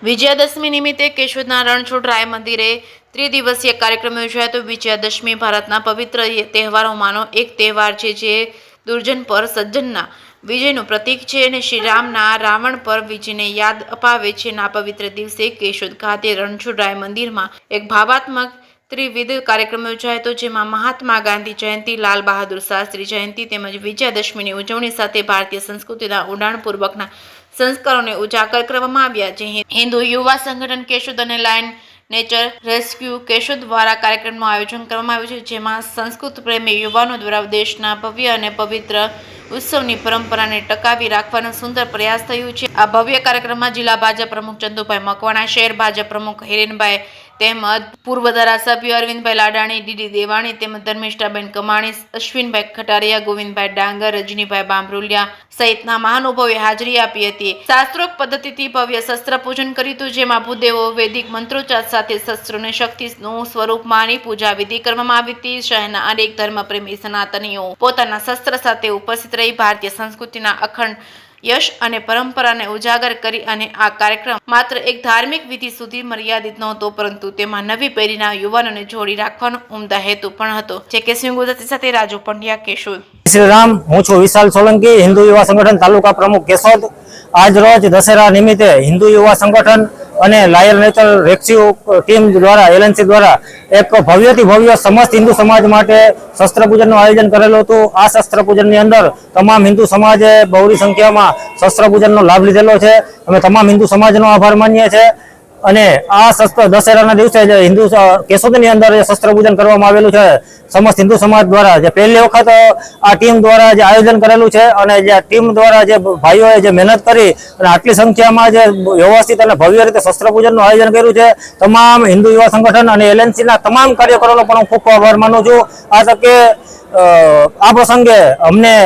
વિજયાદશમી નિમિત્તે કેશોદના રણછોડ રાય મંદિરે ત્રિદિવસીય કાર્યક્રમ યોજાયો હતો। વિજયાદશમી ભારતના પવિત્ર તહેવારોમાંનો એક તહેવાર છે, જે દુર્જન પર સજ્જનના વિજયનું પ્રતીક છે અને શ્રી રામના રાવણ પર વિજયને યાદ અપાવે છે। આ પવિત્ર દિવસે કેશોદ ખાતે રણછોડ રાય મંદિરમાં એક ભાવાત્મક ત્રિવિધ કાર્યક્રમ યોજાયો હતો, જેમાં મહાત્મા ગાંધી જયંતિ, લાલ બહાદુર શાસ્ત્રી જયંતિ તેમજ વિજયાદશમીની ઉજવણી સાથે ભારતીય સંસ્કૃતિના ઊંડાણપૂર્વકના સંસ્કારોને ઉજાગર કરવામાં આવ્યા। જે હિન્દુ યુવા સંગઠન કેશોદ અને લાયન નેચર રેસ્ક્યુ કેશોદ દ્વારા કાર્યક્રમનું આયોજન કરવામાં આવ્યું છે, જેમાં સંસ્કૃત પ્રેમી યુવાનો દ્વારા દેશના ભવ્ય અને પવિત્ર ઉત્સવની પરંપરાને ટકાવી રાખવાનો સુંદર પ્રયાસ થયો છે। આ ભવ્ય કાર્યક્રમમાં જિલ્લા ભાજપ પ્રમુખ ચંદુભાઈ મકવાણા, શહેર ભાજપ પ્રમુખ હિરેનભાઈ તેમજ પૂર્વ ધારાસભ્ય અરવિંદભાઈ લાડાણી, ડીડી દેવાણી તેમજ ધર્મિષ્ઠાબેન કમાણી, અશ્વિનભાઈ ખટારિયા, ગોવિંદભાઈ ડાંગર, રજનીભાઈ બામરુલિયા સહિતના મહાનુભાવોએ હાજરી આપી હતી। શાસ્ત્રોક્ત પદ્ધતિથી ભવ્ય શસ્ત્ર પૂજન કર્યું હતું, જેમાં ભૂદેવો વૈદિક મંત્રોચ્ચાર સાથે શસ્ત્રોને શક્તિનું સ્વરૂપ માની પૂજા વિધિ કરવામાં આવી હતી। શહેરના અનેક ધર્મપ્રેમી સનાતનીઓ પોતાના શસ્ત્ર સાથે ઉપસ્થિત રહી ભારતીય સંસ્કૃતિના અખંડ યશ અને પરંપરાને ઉજાગર કરી અને આ કાર્યક્રમ માત્ર એક ધાર્મિક વિધિ સુધી મર્યાદિત નહોતો, પરંતુ તેમાં નવી પેઢીના યુવાનોને જોડી રાખવાનો ઉમદા હેતુ પણ હતો। જે કે સિંહ ગુજરાતી સાથે રાજુ પંડ્યા, કેશોદ। શ્રી રામ, હું છું વિશાલ સોલંકી, હિન્દુ યુવા સંગઠન તાલુકા પ્રમુખ કેશોદ। આજ રોજ દશેરા નિમિત્તે હિન્દુ યુવા સંગઠન અને લાયન નેચર રેસ્ક્યુ ટીમ દ્વારા એલએનસી દ્વારા એક ભવ્યથી ભવ્ય સમસ્ત હિન્દુ સમાજ માટે શસ્ત્ર પૂજનનું આયોજન કરેલું હતું। આ શસ્ત્ર પૂજનની અંદર તમામ હિન્દુ સમાજે બહોળી સંખ્યામાં શસ્ત્ર પૂજનનો લાભ લીધેલો છે। અમે તમામ હિન્દુ સમાજનો આભાર માનીએ છીએ અને આ દશેરાના દિવસે જે હિન્દુ કેશોદની અંદર શસ્ત્ર પૂજન કરવામાં આવેલું છે સમસ્ત હિન્દુ સમાજ દ્વારા, જે પહેલી વખત આ ટીમ દ્વારા જે આયોજન કરેલું છે અને જે ટીમ દ્વારા જે ભાઈઓએ જે મહેનત કરી અને આટલી સંખ્યામાં જે વ્યવસ્થિત અને ભવ્ય રીતે શસ્ત્ર પૂજનનું આયોજન કર્યું છે, તમામ હિન્દુ યુવા સંગઠન અને એલએનસીના તમામ કાર્યકરોનો પણ હું ખૂબ આભાર માનું છું। આ તકે આ પ્રસંગે અમને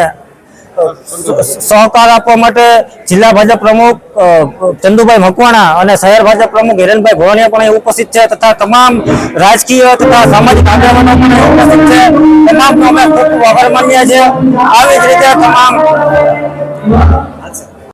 સહકાર આપવા માટે જિલ્લા ભાજપ પ્રમુખ ચંદુભાઈ મકવાણા અને શહેર ભાજપ પ્રમુખ હિરેનભાઈ ભવાનિયા પણ ઉપસ્થિત છે, તથા તમામ રાજકીય તથા સામાજિક આગેવાનો પણ ઉપસ્થિત છે। તમામનો અમે ખૂબ આભાર માનીએ છીએ। આવી જ રીતે તમામ